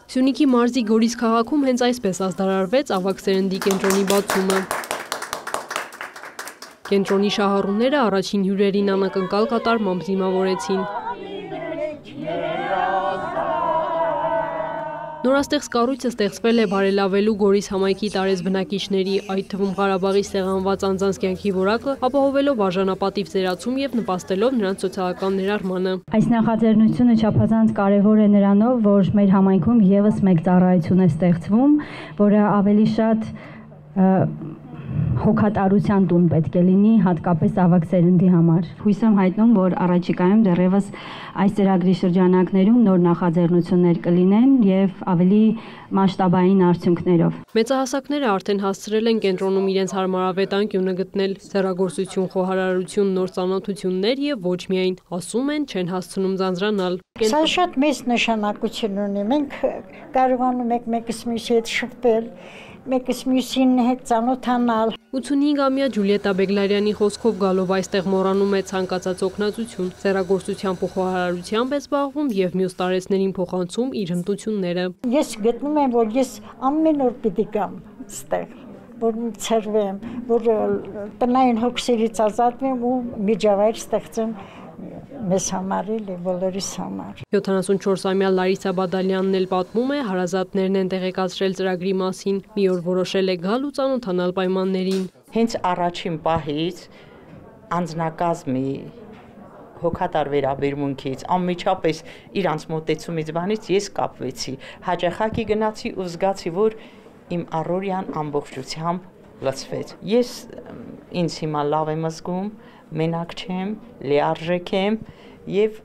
Սյունիքի մարզի Գորիս քաղաքում հենց այսպես ազդարարվեց ավագ սերնդի կենտրոնի բացումը։ Կենտրոնի շահառուները առաջին հյուրերին անակնկալ կատարմամբ դիմավորեցին։ Նորաստեղծ կառույցը ստեղծվել է բարելավելու Գորիս համայնքի տարեց բնակիչների, այդ թվում Ղարաբաղի սեղանված անձանց կյանքի որակը, ապահովելով արժանապատիվ զերացում եւ նպաստելով նրանց սոցիալական ներառմանը։ Այս նախաձեռնությունը չափազանց կարևոր է նրանով, որ մեր համայնքում եւս մեկ ծառայություն է ստեղծվում, որը ավելի շատ հոգատարության տուն պետք է լինի, հատկապես ավագ սերնդի համար։ Հույս եմ հայտնում, որ առաջիկայում դեռևս այս ծրագրի շրջանակներում նոր նախաձեռնություններ կլինեն եւ ավելի մասշտաբային արդյունքներով։ Մեծահասակները արդեն հասցրել են կենտրոնում իրենց հարմարավետ անկյունը գտնել, սեռագործություն, խոհարարություն, նոր ծանոթություններ եւ ոչ միայն, ասում են, չեն հասցնում ձանձրանալ։ Սա շատ մեծ նշանակություն ունի։ Մենք կարողանում ենք մեկս մյուսի հետ շփվել, մեկս մյուսին հետ ծանոթանալ։ 85-ամյա Ջուլիետա Բեգլարյանի խոսքով գալով այստեղ մոռանում է ցանկացած օգնածություն, սեռագործությամբ ու խոհարարությամբ է զբաղվում եւ մյուս տարեցներին փոխանցում իր հմտությունները։ Ես գտնում եմ, որ ես ամեն օր պիտի գամ այստեղ, որ ցրվեմ, որ տնային հոգսերից ազատվեմ ու միջավայր ստեղծեմ մեզ համար էլ բոլորիս համար։ 74-ամյա Լարիսա Բադալյանն էլ պատմում է, հարազատներն են տեղեկացրել ծրագրի մասին, մի օր որոշել է գալ ու ծանոթանալ պայմաններին։ Հենց առաջին պահից անձնակազմի հոգատար վերաբերմունքից, անմիջապես իրանց մոտեցումից բանից ես կապվեցի, հաճախակի գնացի ու զգացի, որ իմ առօրյան ամբողջությամբ լցվեց։ Ես ինձ հիմա լավ եմ զգում, մենակ չեմ, լիարժեք եմ եւ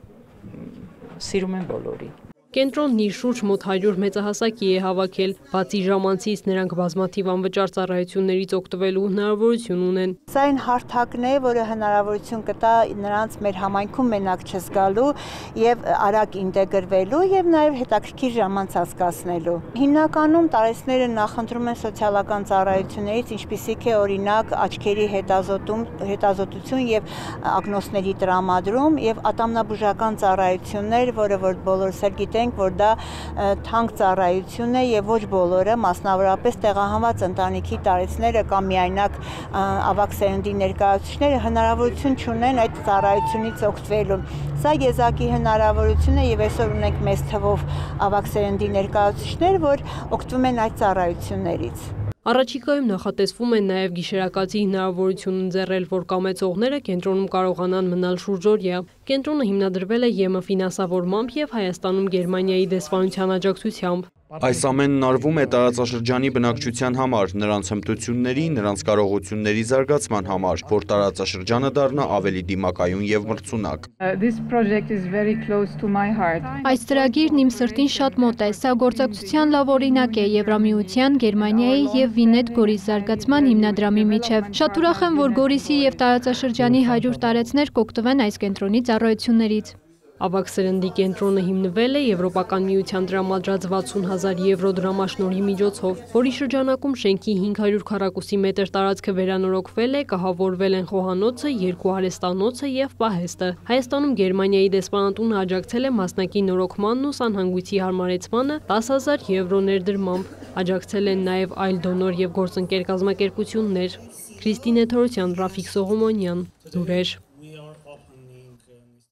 սիրում եմ բոլորին։ Կենտրոնն իր շուրջ մոտ 100 մեծահասակի է հավաքել, բացի ժամանցից նրանք բազմաթիվ անվճար ծառայություններից օգտվելու հնարավորություն ունեն։ Սա այն հարթակն է, որը հնարավորություն կտա նրանց մեր համայնքում մենակ չզգալու եւ արագ ինտեգրվելու եւ նաեւ հետաքրքիր ժամանց հասկացնելու։ Հիմնականում տարեցները նախընտրում են սոցիալական ծառայություններից, ինչպիսիք է օրինակ աչքերի հետազոտություն եւ ակնոցների տրամադրում եւ ատամնաբուժական ծառայություններ, որը որ բոլորս էլ գիտենք, որ դա թանկ ծառայություն է եւ ոչ բոլորը, մասնավորապես տեղահանված ընտանիքի տարեցները կամ միայնակ ավագ սերնդի ներկայացուցիչները հնարավորություն չունեն այդ ծառայությունից օգտվելու։ Սա եզակի հնարավորություն է եւ այսօր ունենք մեծ թվով ավագ սերնդի ներկայացուցիչներ, որ օգտվում են այդ ծառայություններից։ Առաջիկայում նախատեսվում են նաև գիշերակացի հնարավորություն ընձեռել, որ կամեցողները կենտրոնում կարողանան մնալ շուրջօրյա։ Կենտրոնը հիմնադրվել է ԵՄ ֆինանսավորմամբ եւ Հայաստանում Գերմանիայի դեսպանության աջակցությամբ։ Այս ամենն արվում է տարածաշրջանի բնակչության համար, նրանց հմտությունների, նրանց կարողությունների զարգացման համար, որ տարածաշրջանը դառնա ավելի դիմակայուն եւ մրցունակ։ Այս ծրագիրն իմ սրտին շատ մոտ է, սա գործակցության լավ օրինակ է Եվրամիության, Գերմանիայի եւ Վինետ Գորիս զարգացման հիմնադրամի միջև։ Շատ ուրախ եմ, որ Գորիսի եւ տարածաշրջանի 100 տարեցներ կօգտվեն այս կենտրոնի ծառայություններից։ Ավագ սերնդի կենտրոնը հիմնվել է Եվրոպական միության տրամադրած 60,000 եվրո դրամաշնորհի միջոցով, որի շրջանակում շենքի 500 քառակուսի մետր տարածքը վերանորոգվել է, կահավորվել են խոհանոցը, 2 արհեստանոցը եւ պահեստը։ Հայաստանում Գերմանիայի դեսպանատունը աջակցել է մասնակի նորոգմանն ու սանհանգույցի հարմարեցմանը 10,000 եվրո ներդրմամբ։ Աջակցել են նաեւ այլ դոնոր եւ գործընկեր կազմակերպություններ։ Քրիստինե Թորոսյան, Ռաֆիկ Սողոմոնյան, Լուրեր։